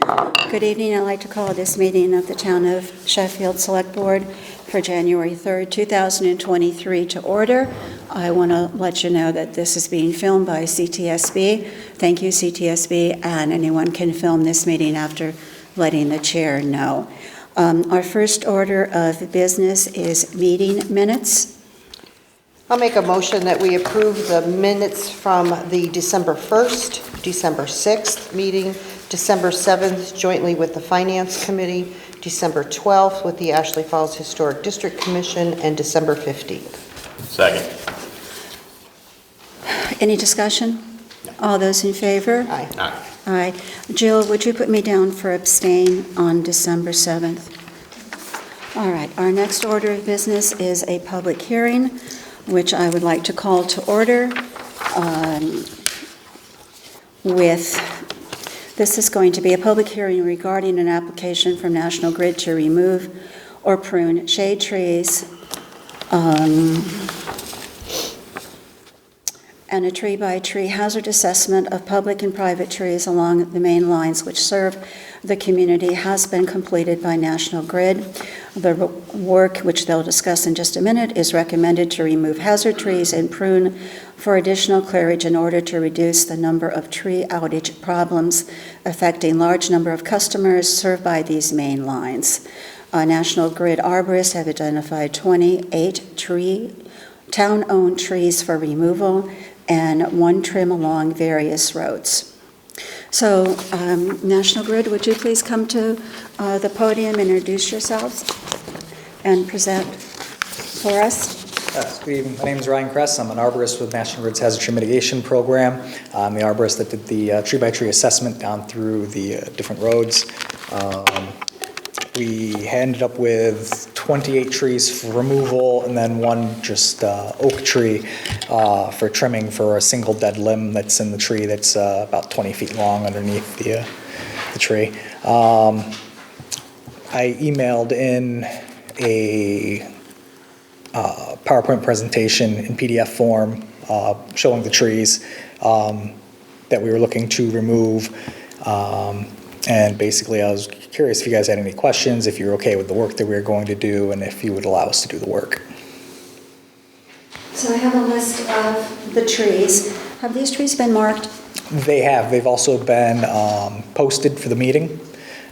Good evening. I'd like to call this meeting of the Town of Sheffield Select Board for January 3rd, 2023 to order. I want to let you know that this is being filmed by CTSB. Thank you, CTSB, and anyone can film this meeting after letting the chair know. Our first order of business is meeting minutes. I'll make a motion that we approve the minutes from the December 1st, December 6th meeting, December 7th jointly with the Finance Committee, December 12th with the Ashley Falls Historic District Commission, and December 15th. Second. Any discussion? All those in favor? Aye. Aye. Aye. Jill, would you put me down for abstain on December 7th? All right. Our next order of business is a public hearing, which I would like to call to order this is going to be a public hearing regarding an application from National Grid to remove or prune shade trees and a tree-by-tree hazard assessment of public and private trees along the main lines which serve the community has been completed by National Grid. The work, which they'll discuss in just a minute, is recommended to remove hazard trees and prune for additional clearage in order to reduce the number of tree outage problems affecting large number of customers served by these main lines. National Grid arborists have identified 28 town-owned trees for removal and one trim along various roads. So, National Grid, would you please come to the podium and introduce yourselves and present for us? Yes, good evening. My name is Ryan Kress. I'm an arborist with National Grid's Hazard Tree Mitigation Program. I'm the arborist that did the tree-by-tree assessment down through the different roads. We ended up with 28 trees for removal and then one just oak tree for trimming for a single dead limb that's in the tree that's about 20 feet long underneath the tree. I emailed in a PowerPoint presentation in PDF form showing the trees that we were looking to remove. And basically, I was curious if you guys had any questions, if you're okay with the work that we were going to do, and if you would allow us to do the work. So I have a list of the trees. Have these trees been marked? They have. They've also been posted for the meeting.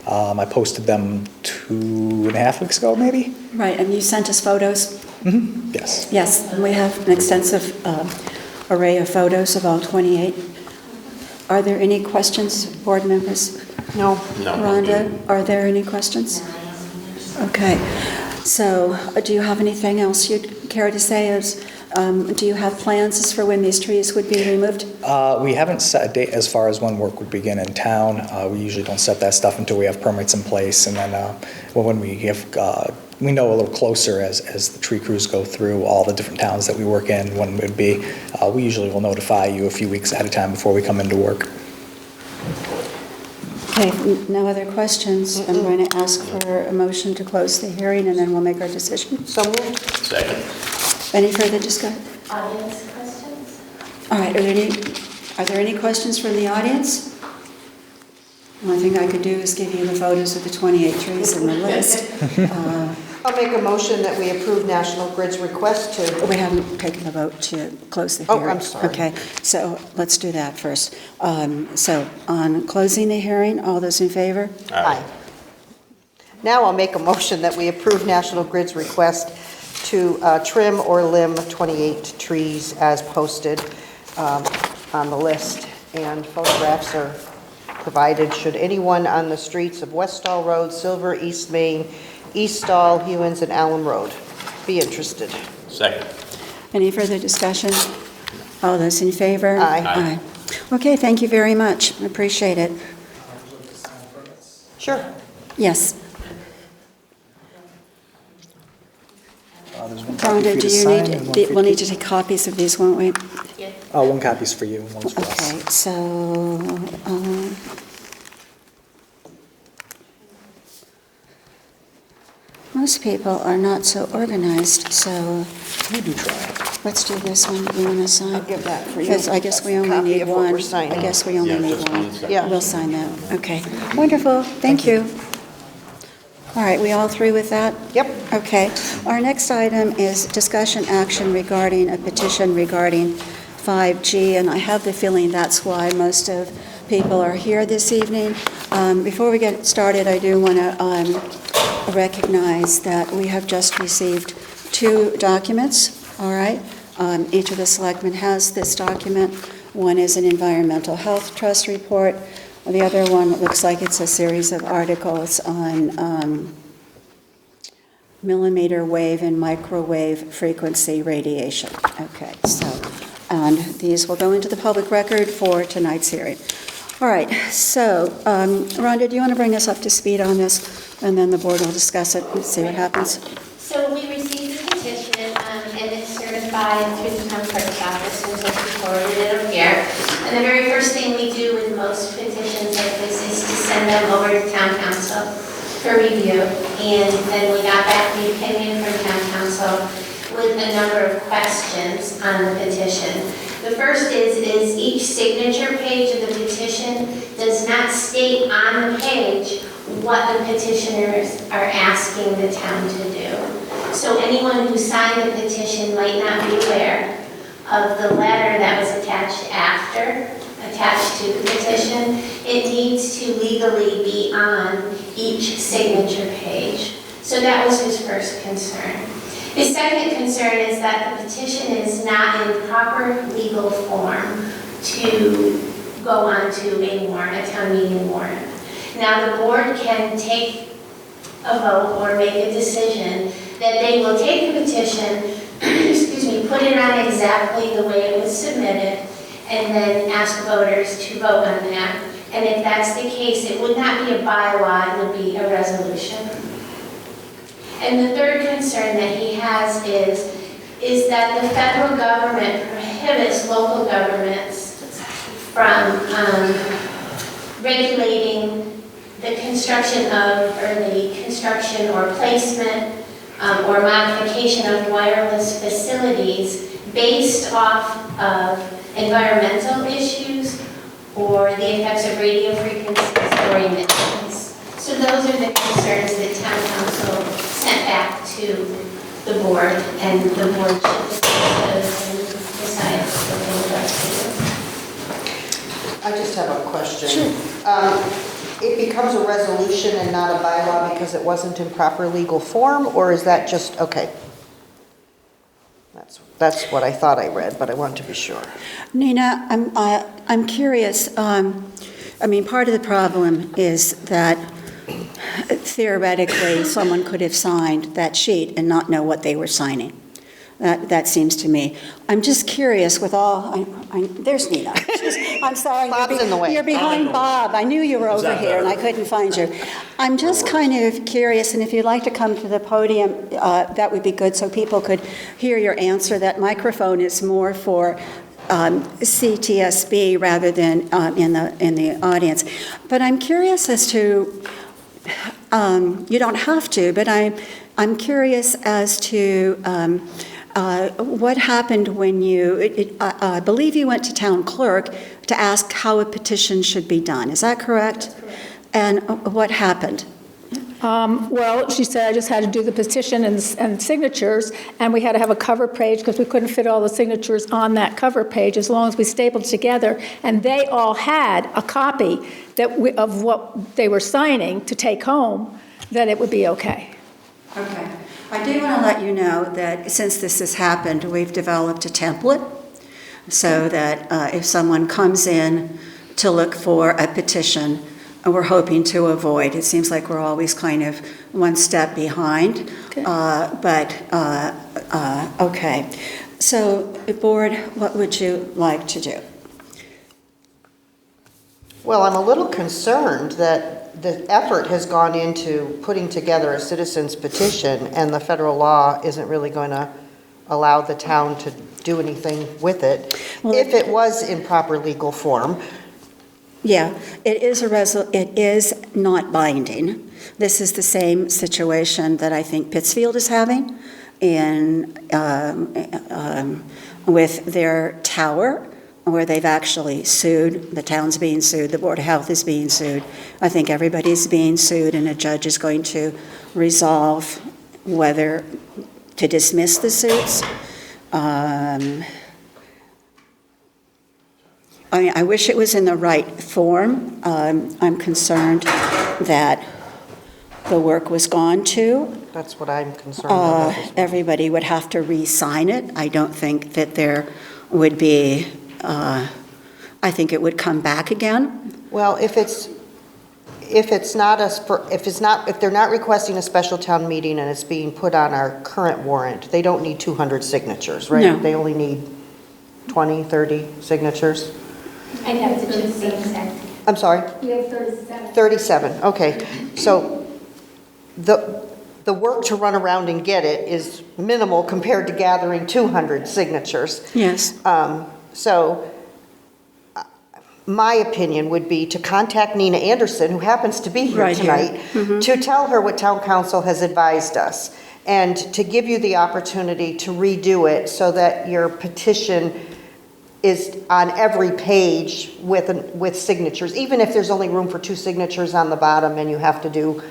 I posted them 2.5 weeks ago, maybe? Right, and you sent us photos? Mm-hmm. Yes. Yes, we have an extensive array of photos of all 28. Are there any questions, board members? No. Rhonda, are there any questions? Okay. So, do you have anything else you'd care to say? Do you have plans as for when these trees would be removed? We haven't set a date as far as when work would begin in town. We usually don't set that stuff until we have permits in place, and then when we know a little closer as the tree crews go through all the different towns that we work in, when it would be, we usually will notify you a few weeks ahead of time before we come into work. Okay, no other questions. I'm going to ask for a motion to close the hearing, and then we'll make our decision. So moved. Second. Any further discussion? Audience questions? All right, are there any questions from the audience? The only thing I could do is give you the photos of the 28 trees in the list. I'll make a motion that we approve National Grid's request to... We haven't taken the vote to close the hearing. Oh, I'm sorry. Okay, so let's do that first. So on closing the hearing, all those in favor? Aye. Now I'll make a motion that we approve National Grid's request to trim or limb 28 trees as posted on the list, and photographs are provided should anyone on the streets of Westall Road, Silver, East Main, East Stall, Hewins, and Allen Road be interested. Second. Any further discussion? All those in favor? Aye. Aye. Okay, thank you very much. I appreciate it. Sure. Yes. There's one copy for Rhonda, you do to you sign need, and one for we'll need you to take copies of these, won't we? Yeah. one copy's for you and one's for us. Okay, so, well, Most people are not so organized, so We do try. let's do this one. You want to sign? I'll give that for you. Because I guess we That's a only copy need of what one. we're signing. I guess we only Yeah, need just one. one second. Yeah. We'll sign that. Okay. Wonderful. Thank you. All right, we all through with that? Yep. Okay. Our next item is discussion action regarding a petition regarding 5G, and I have the feeling that's why most of people are here this evening. Before we get started, I do want to recognize that we have just received 2 documents, all right? Each of the selectmen has this document. One is an environmental health trust report. The other one looks like it's a series of articles on millimeter wave and microwave frequency radiation. Okay, so, and these will go into the public record for tonight's hearing. All right, so, Rhonda, do you want to bring us up to speed on this? And then the board will discuss it and see what happens. So we received a petition, and it's certified through the town clerk's office, and so we forwarded it over here. And the very first thing we do with most petitions like this is to send them over to town council for review. And then we got back the opinion from town council with a number of questions on the petition. The first is each signature page of the petition does not state on the page what the petitioners are asking the town to do. So anyone who signed the petition might not be aware of the letter that was attached to the petition. It needs to legally be on each signature page. So that was his first concern. His second concern is that the petition is not in proper legal form to go onto a warrant, a town meeting warrant. Now, the board can take a vote or make a decision that they will take the petition, put it on exactly the way it was submitted, and then ask voters to vote on that. And if that's the case, it would not be a bylaw, it would be a resolution. And the third concern that he has is that the federal government prohibits local governments from regulating the construction or placement or modification of wireless facilities based off of environmental issues or the effects of radio frequencies or emissions. So those are the concerns that town council sent back to the board, and the board should discuss those and decide what they would like to do. I just have a question. Sure. It becomes a resolution and not a bylaw because it wasn't in proper legal form, or is that just, okay? That's what I thought I read, but I want to be sure. Nina, I'm curious. I mean, part of the problem is that theoretically someone could have signed that sheet and not know what they were signing. That seems to me. I'm just curious with all, there's Nina. I'm sorry. Bob's in the way. You're behind Bob. I knew you were over here and I couldn't find you. I'm just kind of curious, and if you'd like to come to the podium, that would be good so people could hear your answer. That microphone is more for CTSB rather than in the audience. But I'm curious as to, you don't have to, but I'm curious as to what happened when I believe you went to town clerk to ask how a petition should be done. Is that correct? That's correct. And what happened? Well, she said I just had to do the petition and signatures, and we had to have a cover page because we couldn't fit all the signatures on that cover page as long as we stapled together, and they all had a copy of what they were signing to take home, that it would be okay. Okay. I do want to let you know that since this has happened, we've developed a template so that if someone comes in to look for a petition, we're hoping to avoid. It seems like we're always kind of one step behind. Okay. Okay. So, board, what would you like to do? Well, I'm a little concerned that the effort has gone into putting together a citizen's petition, and the federal law isn't really going to allow the town to do anything with it. Well, if it was in proper legal form. Yeah, it is not binding. This is the same situation that I think Pittsfield is having with their tower, where they've actually sued. The town's being sued, the Board of Health is being sued. I think everybody's being sued, and a judge is going to resolve whether to dismiss the suits. I wish it was in the right form. I'm concerned that the work was gone to. That's what I'm concerned about as well. Everybody would have to re-sign it. I don't think that there would be, I think it would come back again. Well, if they're not requesting a special town meeting and it's being put on our current warrant, they don't need 200 signatures, right? No. They only need 20, 30 signatures? I'd have to just see exactly. I'm sorry? We have 37. 37, okay. So the work to run around and get it is minimal compared to gathering 200 signatures. Yes. So my opinion would be to contact Nina Anderson, who happens to be here Right here. tonight, to tell her what town council has advised us, and to give you the opportunity to redo it so that your petition is on every page with signatures, even if there's only room for 2 signatures on the bottom and you have to do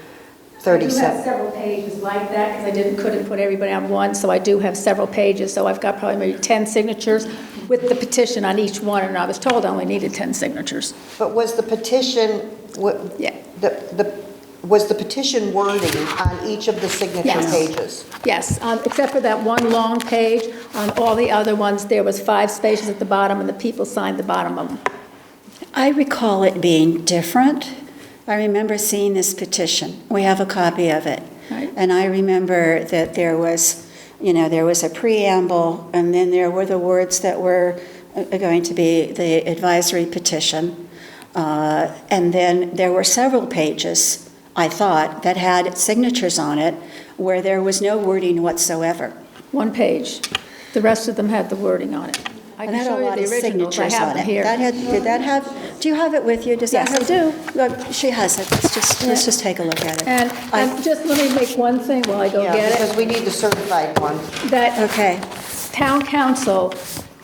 I 37. do have several pages like that, because I couldn't put everybody on one, so I do have several pages, so I've got probably maybe 10 signatures with the petition on each one, and I was told I only needed 10 signatures. But was the petition, Yeah. was the petition wording on each of the signature Yes. pages? Yes, except for that one long page, on all the other ones, there was 5 spaces at the bottom, and the people signed the bottom of them. I recall it being different. I remember seeing this petition. We have a copy of it. Right. And I remember that there was a preamble, and then there were the words that were going to be the advisory petition. And then there were several pages, I thought, that had signatures on it where there was no wording whatsoever. One page. The rest of them had the wording on it. I It can had show a you lot the of originals. I signatures have on them it. here. Do you have it with you? Does that Yes, I have? do. Look, she has it. Let's just take a look at it. And just let me make one thing while I go Yeah, get it. because we need the certified one. That Okay. town council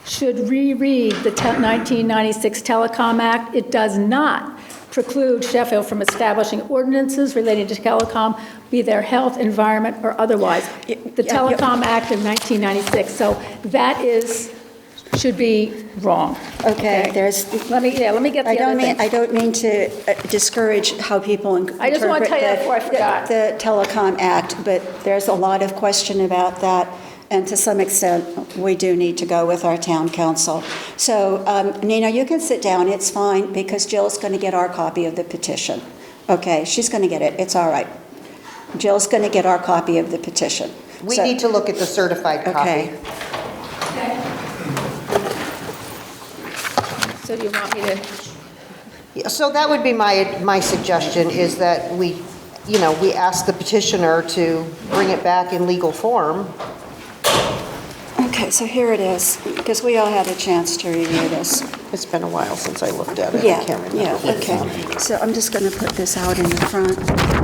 should reread the 1996 Telecom Act. It does not preclude Sheffield from establishing ordinances relating to telecom, be their health, environment, or otherwise. The Telecom Act of 1996, so that should be wrong. Okay, there's, Let me get the other thing. I don't mean to discourage how people interpret I just want to tell you that before I forgot. the Telecom Act, but there's a lot of question about that, and to some extent, we do need to go with our town council. So, Nina, you can sit down, it's fine, because Jill's going to get our copy of the petition. Okay, she's going to get it, it's all right. Jill's going to get our copy of the petition. We So- need to look at the certified copy. Okay. So do you want me to? Yeah, so that would be my suggestion, is that we ask the petitioner to bring it back in legal form. Okay, so here it is, because we all had a chance to review this. It's been a while since I looked at it. Yeah, I can't remember. yeah, what it's okay. on. So I'm just going to put this out in the front.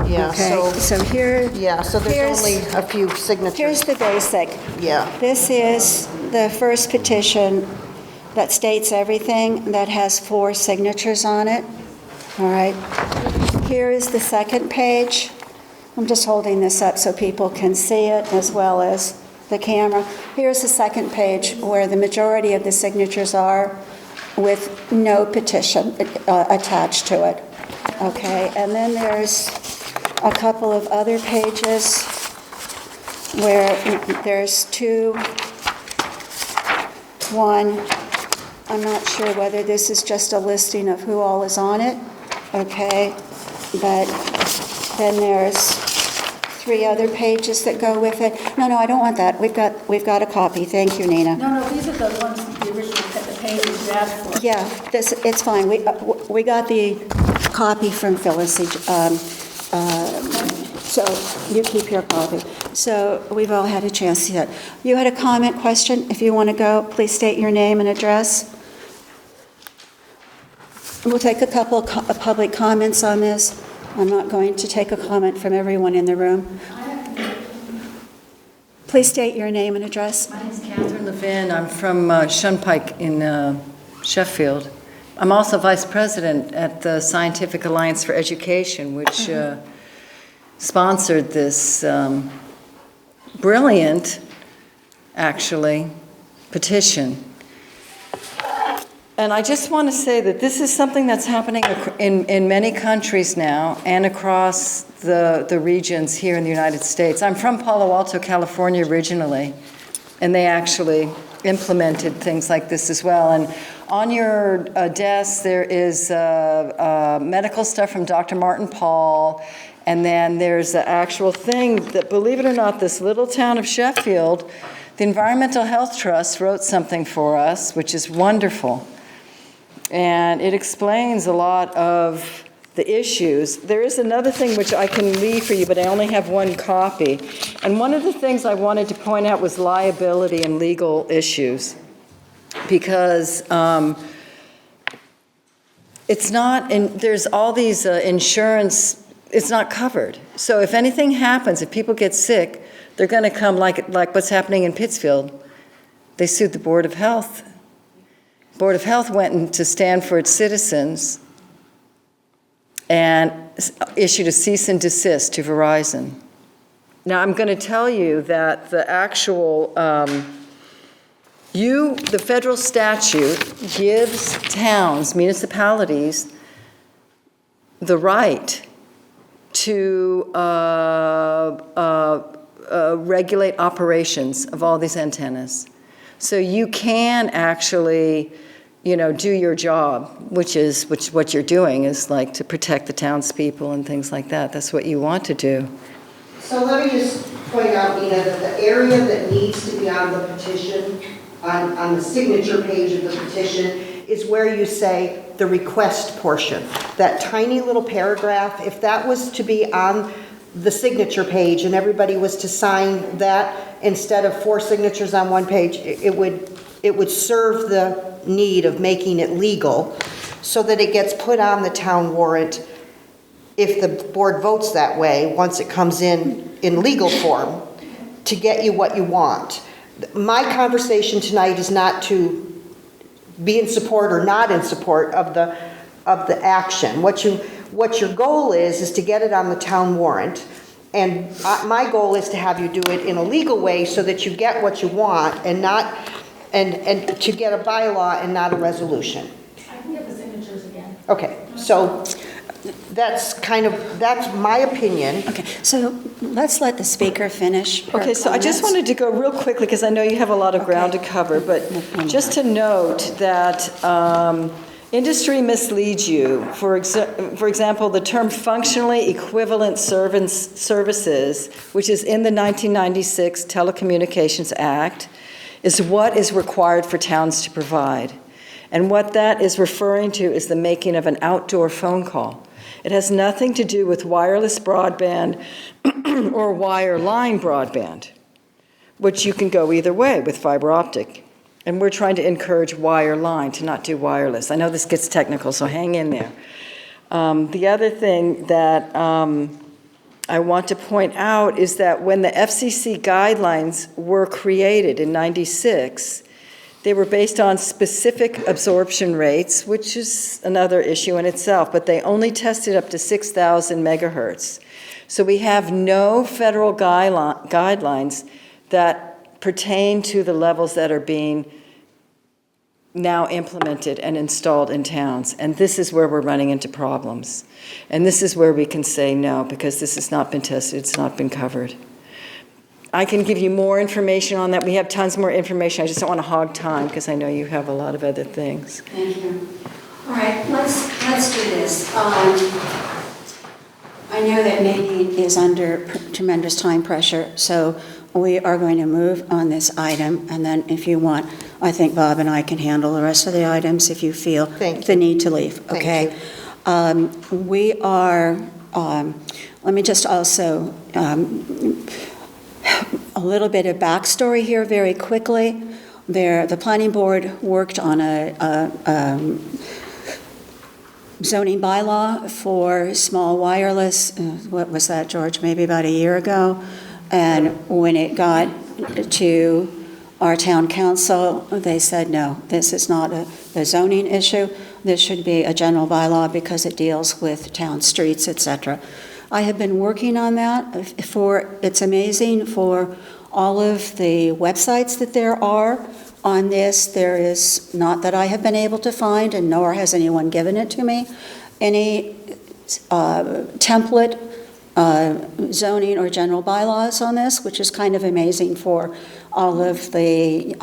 Yeah, Okay, so here, Yeah, so there's Here's- only a few signatures. here's the basic. Yeah. This is the first petition that states everything, that has 4 signatures on it. All right. Here is the second page. I'm just holding this up so people can see it as well as the camera. Here's the second page where the majority of the signatures are, with no petition attached to it. Okay, and then there's a couple of other pages where there's 2, 1, I'm not sure whether this is just a listing of who all is on it, okay? But then there's 3 other pages that go with it. No, I don't want that. We've got a copy. Thank you, Nina. No, these are the ones, the original, the pages you asked for. Yeah, it's fine. We got the copy from Phyllis, so you keep your copy. So we've all had a chance to see that. You had a comment, question? If you want to go, please state your name and address. We'll take a couple of public comments on this. I'm not going to take a comment from everyone in the room. Please state your name and address. My name's Catherine Levin. I'm from Shunpike in Sheffield. I'm also vice president at the Scientific Alliance for Education, which sponsored this brilliant, actually, petition. And I just want to say that this is something that's happening in many countries now and across the regions here in the United States. I'm from Palo Alto, California originally, and they actually implemented things like this as well. And on your desk, there is medical stuff from Dr. Martin Paul, and then there's the actual thing that, believe it or not, this little town of Sheffield, the Environmental Health Trust wrote something for us, which is wonderful. And it explains a lot of the issues. There is another thing which I can leave for you, but I only have one copy. And one of the things I wanted to point out was liability and legal issues. Because it's not, there's all these insurance, it's not covered. So if anything happens, if people get sick, they're going to come like what's happening in Pittsfield. They sued the Board of Health. Board of Health went in to stand for its citizens and issued a cease and desist to Verizon. Now, I'm going to tell you that the actual, the federal statute gives towns, municipalities, the right to regulate operations of all these antennas. So you can actually, do your job, which what you're doing is like to protect the townspeople and things like that. That's what you want to do. So let me just point out, Nina, that the area that needs to be on the petition, on the signature page of the petition, is where you say the request portion. That tiny little paragraph, if that was to be on the signature page and everybody was to sign that instead of 4 signatures on one page, it would serve the need of making it legal so that it gets put on the town warrant if the board votes that way, once it comes in legal form, to get you what you want. My conversation tonight is not to be in support or not in support of the action. What your goal is to get it on the town warrant. And my goal is to have you do it in a legal way so that you get what you want and not, and to get a bylaw and not a resolution. I can get the signatures again. Okay, so that's my opinion. Okay, so let's let the speaker finish her Okay, so I just comments. wanted to go real quickly because I know you have a lot of ground to cover, but just to note that industry misleads you. For example, the term functionally equivalent services, which is in the 1996 Telecommunications Act, is what is required for towns to provide. And what that is referring to is the making of an outdoor phone call. It has nothing to do with wireless broadband or wireline broadband, which you can go either way with fiber optic. And we're trying to encourage wireline, to not do wireless. I know this gets technical, so hang in there. The other thing that I want to point out is that when the FCC guidelines were created in '96, they were based on specific absorption rates, which is another issue in itself, but they only tested up to 6,000 megahertz. So we have no federal guidelines that pertain to the levels that are being now implemented and installed in towns. And this is where we're running into problems. And this is where we can say no, because this has not been tested, it's not been covered. I can give you more information on that. We have tons more information. I just don't want to hog time because I know you have a lot of other things. Thank you. All right, let's do this. I know that Nadine is under tremendous time pressure, so we are going to move on this item, and then if you want, I think Bob and I can handle the rest of the items if you feel the need to leave, okay? We are, let me just also, a little bit of backstory here very quickly. The planning board worked on zoning bylaw for small wireless, what was that, George, maybe about a year ago? And when it got to our town council, they said, no, this is not a zoning issue. This should be a general bylaw because it deals with town streets, et cetera. I have been working on that. It's amazing for all of the websites that there are on this. There is, not that I have been able to find, and nor has anyone given it to me, any template zoning or general bylaws on this, which is kind of amazing for all of the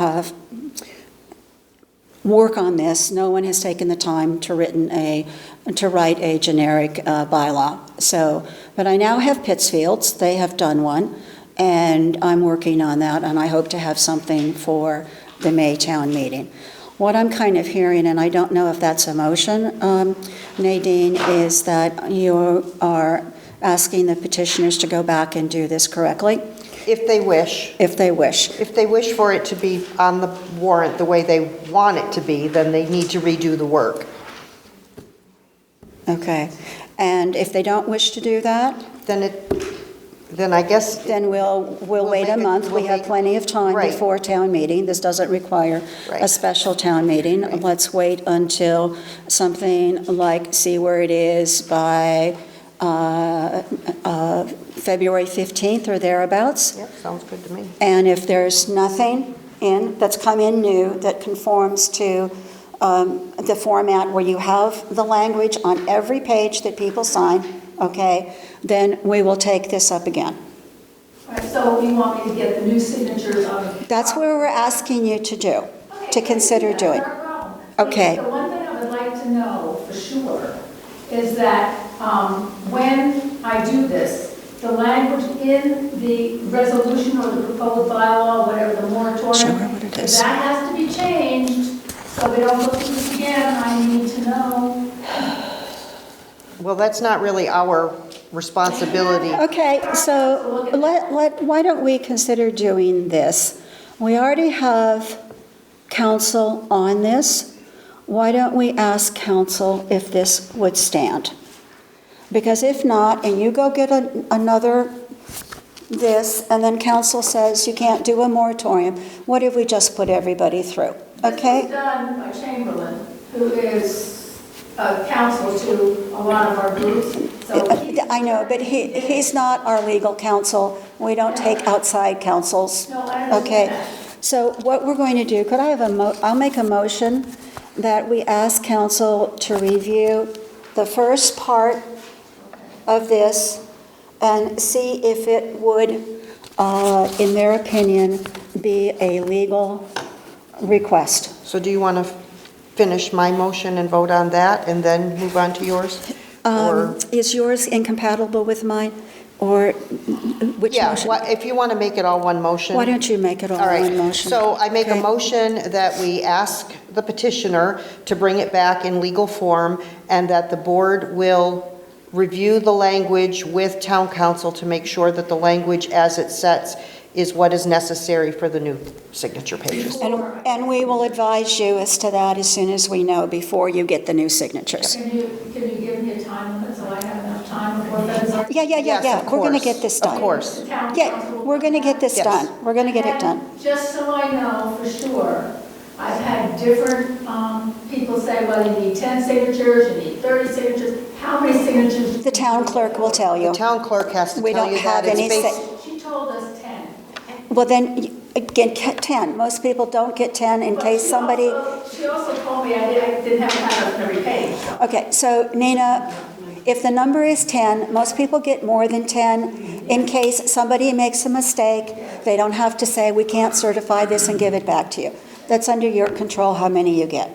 work on this. No one has taken the time to write a generic bylaw. So, but I now have Pittsfield's. They have done one, and I'm working on that, and I hope to have something for the May town meeting. What I'm kind of hearing, and I don't know if that's a motion, Nadine, is that you are asking the petitioners to go back and do this correctly? If they wish. If they wish. If they wish for it to be on the warrant the way they want it to be, then they need to redo the work. Okay. And if they don't wish to do that? Then I guess. Then we'll wait a month. We have plenty of time Right. before town meeting. This doesn't require Right. a special town meeting. Right. Let's wait until something like, see where it is by February 15th or thereabouts. Yep, sounds good to me. And if there's nothing that's come in new that conforms to the format where you have the language on every page that people sign, okay, then we will take this up again. All right, so you want me to get the new signatures on the... That's where we're asking you to do, to consider doing. Not a problem. Okay. The one thing I would like to know for sure is that when I do this, the language in the resolution or the proposed bylaw, whatever the moratorium, Show her what it is. that has to be changed, so we don't go through this again. I need to know. Well, that's not really our responsibility. Okay, so why don't we consider doing this? We already have council on this. Why don't we ask council if this would stand? Because if not, and you go get another this, and then council says you can't do a moratorium, what if we just put everybody through? Okay? This was done by Chamberlain, who is counsel to a lot of our groups. So I know, but he's not our legal counsel. We don't take outside counsels. No, I understand Okay? that. So what we're going to do, could I have I'll make a motion that we ask council to review the first part of this and see if it would, in their opinion, be a legal request. So do you want to finish my motion and vote on that and then move on to yours? Or, Is yours incompatible with mine, or which yeah, motion? if you want to make it all one motion. Why don't you make it all All right, one motion? so I make a Okay. motion that we ask the petitioner to bring it back in legal form and that the board will review the language with town council to make sure that the language as it sets is what is necessary for the new signature pages. And we will advise you as to that as soon as we know, before you get the new signatures. Can you give me a time limit so I have enough time before that is... Yeah, Yes, of we're going to course, get this of done. course. Yeah, we're going to get this Yes. done. We're going to get it done. And just so I know for sure, I've had different people say, well, you need 10 signatures, you need 30 signatures. How many signatures? The town clerk will tell you. The town clerk has to We tell don't you have that it's any based. She told us 10. Well, then, get 10. Most people don't get 10 in But case she somebody... She also told me I didn't have to have it on every page. So. Okay, so Nina, if the number is 10, most people get more than 10. In case somebody makes a mistake, they don't have to say, we can't certify this and give it back to you. That's under your control how many you get.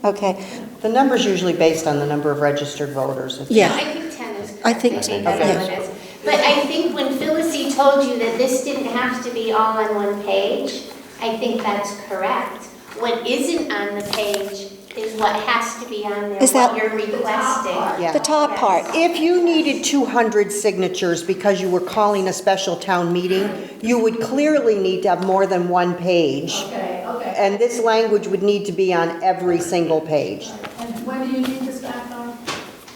Okay? The number's usually based on the number of registered voters. Yeah. I think 10 is correct. I think that's okay. what it is. But I think when Phyllis told you that this didn't have to be all on one page, I think that's correct. What isn't on the page is what has to be on there, Is that- what you're requesting. Yeah. The top part. If you needed 200 signatures because you were calling a special town meeting, you would clearly need to have more than one page. Okay, okay. And this language would need to be on every single page. And when do you need this back on?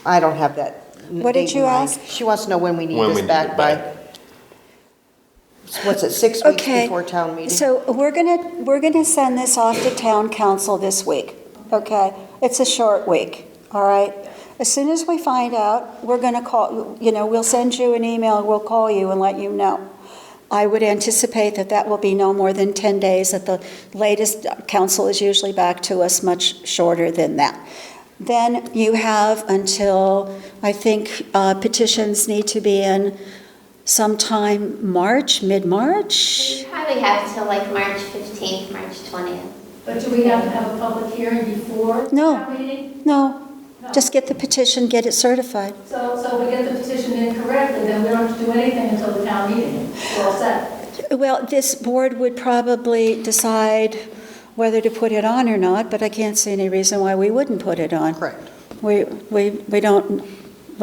I don't have that. What did date in you mind. ask? She wants to know when we need When we this need back it by. back. What's it, 6 weeks Okay. before town meeting? So we're gonna send this off to town council this week, okay? It's a short week, all right? As soon as we find out, we're gonna call, we'll send you an email, we'll call you and let you know. I would anticipate that that will be no more than 10 days at the latest. Council is usually back to us much shorter than that. Then you have until, I think, petitions need to be in sometime March, mid-March? We probably have till like March 15th, March 20th. But do we have to have a public hearing before No. town meeting? No, just get the petition, get it certified. So we get the petition in correctly, then we don't have to do anything until the town meeting. We're all set. Well, this board would probably decide whether to put it on or not, but I can't see any reason why we wouldn't put it on. Correct. We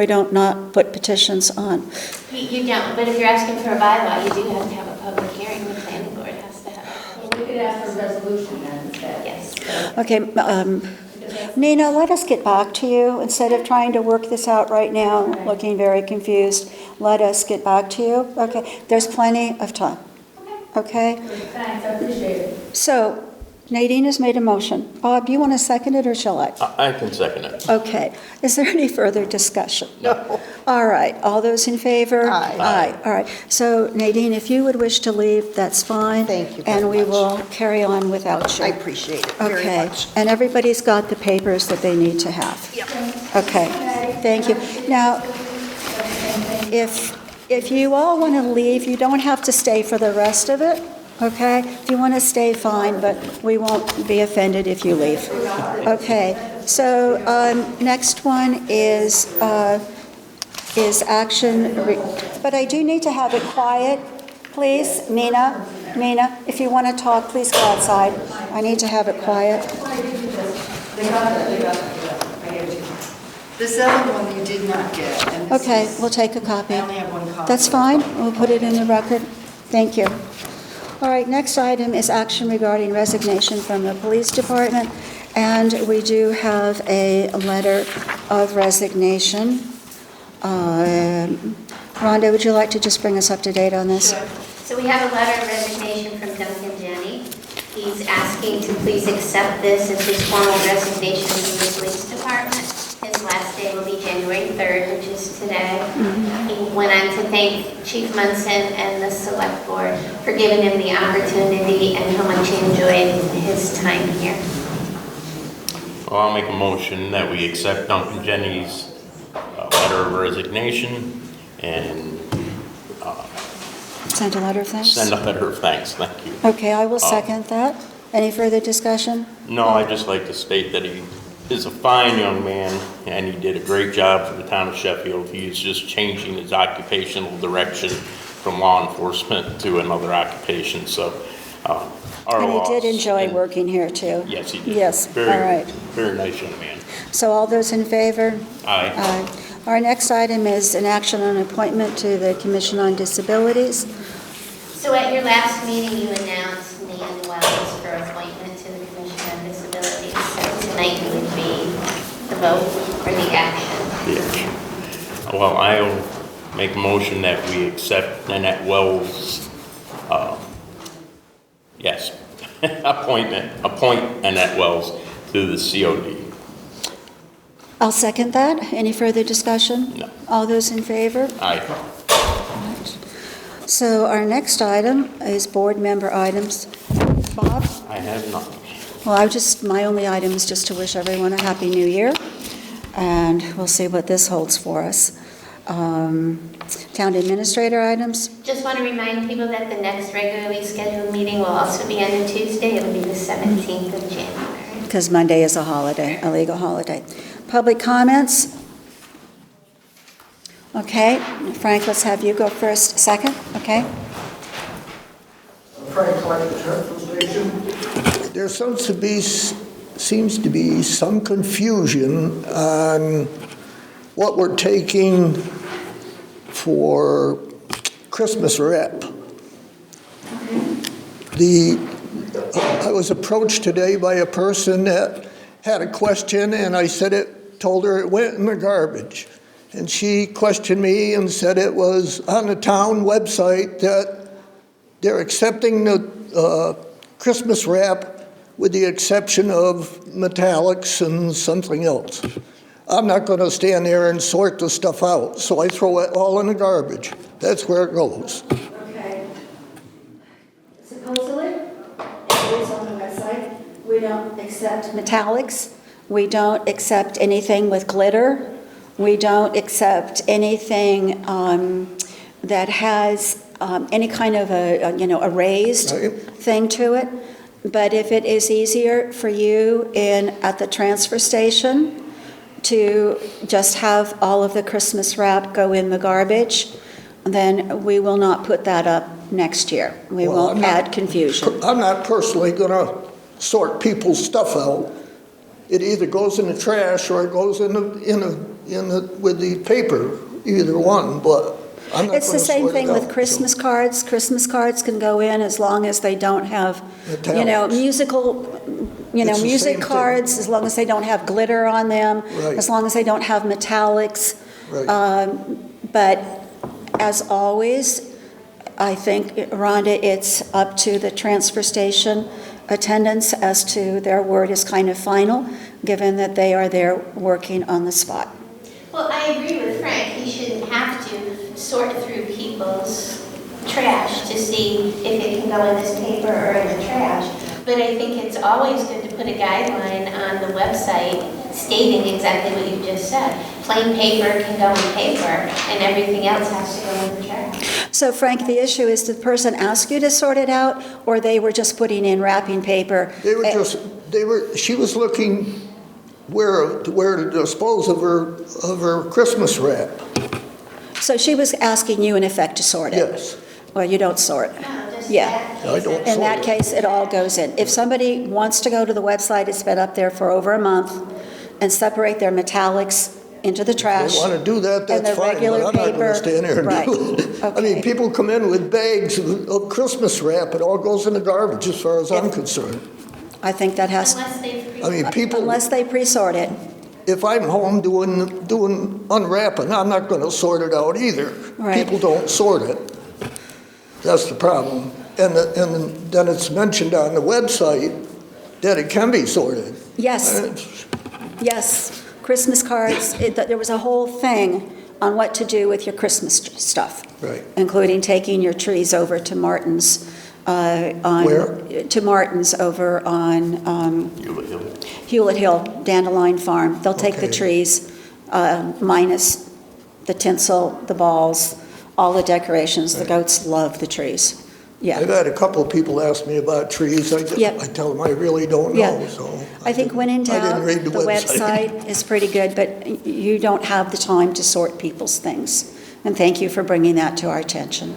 don't not put petitions on. You don't, but if you're asking for a bylaw, you do have to have a public hearing. The planning board has to have. So we could ask for a resolution then instead. Yes. Okay, Nina, let us get back to you. Instead of trying to work this out right now, looking very confused, let us get back to you, okay? There's plenty of time, okay? Thanks, I appreciate it. So Nadine has made a motion. Bob, do you want to second it, or shall I? I can second it. Okay. Is there any further discussion? No. All right. All those in favor? Aye. Aye. All right. So Nadine, if you would wish to leave, that's fine. Thank you very And we much. will carry on without you. I appreciate it very Okay. much. And everybody's got the papers that they need to have. Yep. Okay. Thank you. Now, if you all want to leave, you don't have to stay for the rest of it, okay? If you want to stay, fine, but we won't be offended if you leave. Okay, so next one is action, but I do need to have it quiet, please. Nina, if you want to talk, please go outside. I need to have it quiet. This other one you did not get. and this Okay, is- we'll take a copy. I only have one copy. That's fine, we'll put it in the record. Thank you. All right, next item is action regarding resignation from the police department, and we do have a letter of resignation. Rhonda, would you like to just bring us up to date on this? Sure. So we have a letter of resignation from Duncan Jenny. He's asking to please accept this as his formal resignation from the police department. His last day will be January 3rd, which is today. He went on to thank Chief Munson and the Selectboard for giving him the opportunity and how much he enjoyed his time here. Well, I'll make a motion that we accept Duncan Jenny's letter of resignation and Send a letter of thanks? send a letter of thanks. Thank you. Okay, I will second that. Any further discussion? No, I'd just like to state that he is a fine young man, and he did a great job for the town of Sheffield. He is just changing his occupational direction from law enforcement to another occupation, so our And he did loss. enjoy And- working here, too? Yes, he did. Yes, all right. Very nice young man. So all those in favor? Aye. Aye. Our next item is an action on appointment to the Commission on Disabilities. So at your last meeting, you announced Nan Wells for appointment to the Commission on Disabilities. So tonight would be the vote or the action. Yeah. Well, I'll make a motion that we accept Nanette Wells, appoint Nanette Wells to the COD. I'll second that. Any further discussion? No. All those in favor? Aye. So our next item is board member items. Bob? I have nothing. Well, my only item is just to wish everyone a happy new year, and we'll see what this holds for us. Town administrator items? Just want to remind people that the next regularly scheduled meeting will also be on a Tuesday. It'll be the 17th of January. Because Monday is a holiday, a legal holiday. Public comments? Okay, Frank, let's have you go first, second, okay? Frank Clayton, Sheffield Station. There seems to be some confusion on what we're taking for Christmas rep. I was approached today by a person that had a question, and I said it told her it went in the garbage. And she questioned me and said it was on the town website that they're accepting the Christmas wrap with the exception of metallics and something else. I'm not going to stand there and sort the stuff out, so I throw it all in the garbage. That's where it goes. Okay. Supposedly, it is on the website, we don't accept metallics, we don't accept anything with glitter, we don't accept anything that has any kind of a raised Right. thing to it. But if it is easier for you at the transfer station to just have all of the Christmas wrap go in the garbage, then we will not put that up next year. We Well, won't add confusion. I'm not personally going to sort people's stuff out. It either goes in the trash or it goes with the paper, either one, but I'm not It's the gonna same sort it thing with out, Christmas so. cards. Christmas cards can go in as long as they don't have, Metallics. It's the music same thing. cards, as long as they don't have glitter on them, Right. as long as they don't have metallics. Right. But as always, I think, Rhonda, it's up to the transfer station attendants as to their word is kind of final, given that they are there working on the spot. Well, I agree with Frank, he shouldn't have to sort through people's trash to see if it can go in this paper or in the trash. But I think it's always good to put a guideline on the website stating exactly what you just said. Plain paper can go in paper, and everything else has to go in the trash. So Frank, the issue is, did the person ask you to sort it out, or they were just putting in wrapping paper? She was looking where to dispose of her Christmas wrap. So she was asking you, in effect, to sort it? Yes. Well, you don't sort. No, just Yeah. that I don't case. In that Sort it. case, it all goes in. If somebody wants to go to the website, it's been up there for over a month, and separate their metallics into the trash. They want to do that, and that's the fine, but regular I'm not going paper- to stand there and Right. do it. I Okay. mean, people come in with bags of Christmas wrap, it all goes in the garbage as far as I'm concerned. I think that has, Unless they've. I mean, people, unless they pre-sort it. if I'm home doing unwrapping, I'm not going to sort it out either. Right. People don't sort it. That's the problem. And then it's mentioned on the website that it can be sorted. Yes. Yes, Christmas cards, there was a whole thing on what to do with your Christmas stuff. Right. Including taking your trees over to Martin's, Where? to Martin's over on Hewlett Hill. Hewlett Hill, Dandelion Farm. They'll take the Okay. trees, minus the tinsel, the balls, all the decorations. The goats love the trees. I've Yeah. had a couple of people ask me about trees. Yep. I tell them I really don't Yeah. know, so. I think when in I didn't doubt, read the website is pretty good, but you don't have the time to sort people's things. And thank you for bringing that to our attention.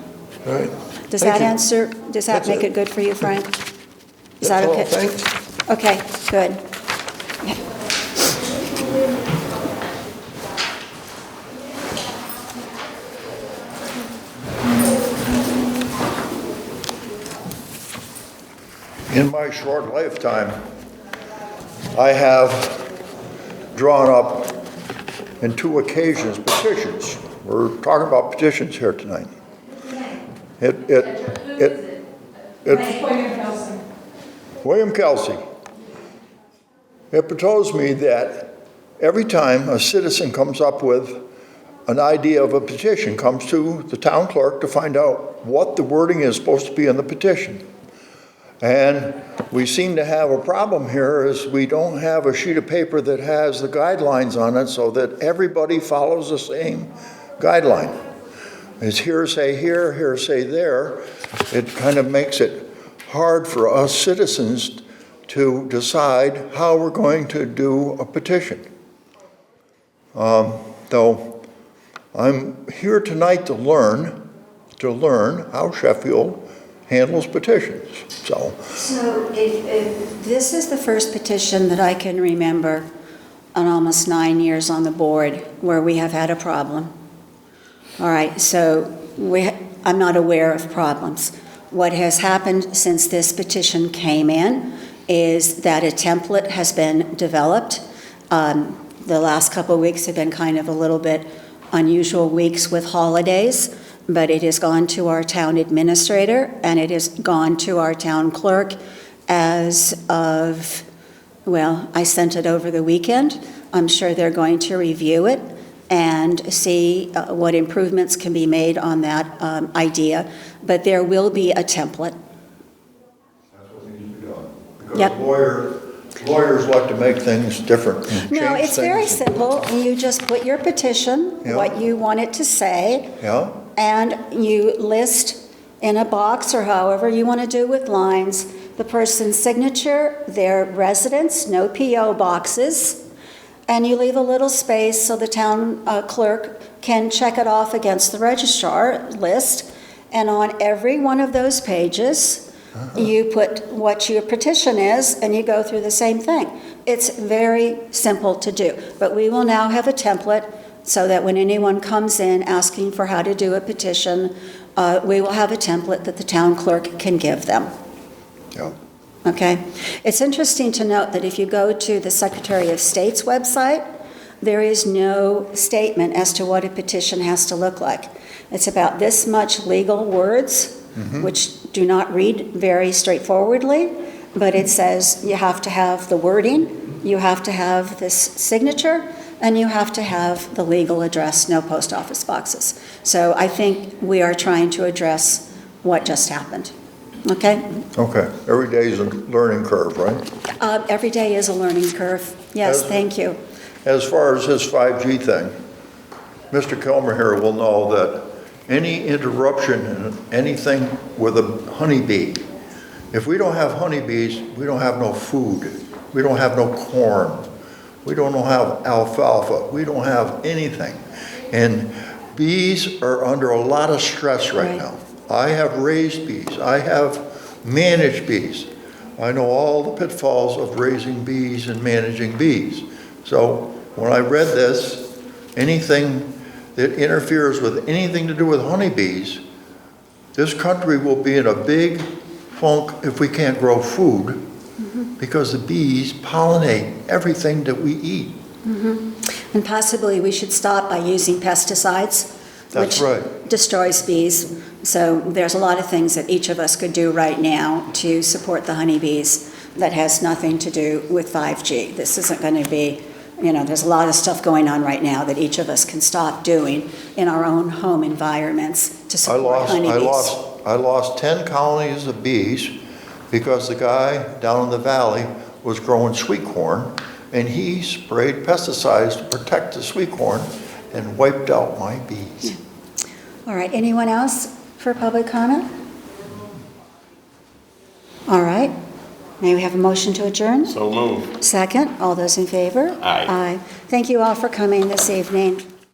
All right. Does Thank that you. answer, does that That's make it. it good for you, Frank? Is that That's all, okay? thanks. Okay, good. In my short lifetime, I have drawn up in 2 occasions petitions. We're talking about petitions here tonight. It's William Kelsey. It patrols me that every time a citizen comes up with an idea of a petition, comes to the town clerk to find out what the wording is supposed to be in the petition. And we seem to have a problem here is we don't have a sheet of paper that has the guidelines on it so that everybody follows the same guideline. It's hearsay here, hearsay there. It kind of makes it hard for us citizens to decide how we're going to do a petition. So I'm here tonight to learn how Sheffield handles petitions, so. So if this is the first petition that I can remember on almost 9 years on the board where we have had a problem. All right, so I'm not aware of problems. What has happened since this petition came in is that a template has been developed The last couple of weeks have been kind of a little bit unusual weeks with holidays, but it has gone to our town administrator, and it has gone to our town clerk as of, well, I sent it over the weekend. I'm sure they're going to review it and see what improvements can be made on that idea, but there will be a template. That's what needs to be done. Because Yep. lawyers like to make things different and No, change it's very things. simple. You just put your petition, Yeah. what you want it to say, Yeah, and you list in a box or however you want to do with lines, the person's signature, their residence, no PO boxes, and you leave a little space so the town clerk can check it off against the registrar list. And on every one of those pages, you put what your petition is, and you go through the same thing. It's very simple to do, but we will now have a template so that when anyone comes in asking for how to do a petition, we will have a template that the town clerk can give them. yeah. Okay? It's interesting to note that if you go to the Secretary of State's website, there is no statement as to what a petition has to look like. It's about this much legal words, which do not read very straightforwardly, but it says you have to have the wording, you have to have this signature, and you have to have the legal address, no post office boxes. So I think we are trying to address what just happened. Okay? Okay, every day is a learning curve, right? Every day is a learning curve. Yes, As- thank you. As far as his 5G thing, Mr. Kilmer here will know that any interruption in anything with a honeybee, if we don't have honeybees, we don't have no food, we don't have no corn, we don't have alfalfa, we don't have anything. And bees are under a lot of stress right Right. now. I have raised bees, I have managed bees. I know all the pitfalls of raising bees and managing bees. So when I read this, anything that interferes with anything to do with honeybees, this country will be in a big funk if we can't grow food, because the bees pollinate everything that we eat. And possibly we should stop by using pesticides, That's which right. destroys bees. So there's a lot of things that each of us could do right now to support the honeybees that has nothing to do with 5G. This isn't going to be, there's a lot of stuff going on right now that each of us can stop doing in our own home environments to support honeybees. I lost 10 colonies of bees because the guy down in the valley was growing sweet corn, and he sprayed pesticides to protect the sweet corn and wiped out my bees. All right, anyone else for public comment? All right, may we have a motion to adjourn? So moved. Second, all those in favor? Aye. Aye. Thank you all for coming this evening.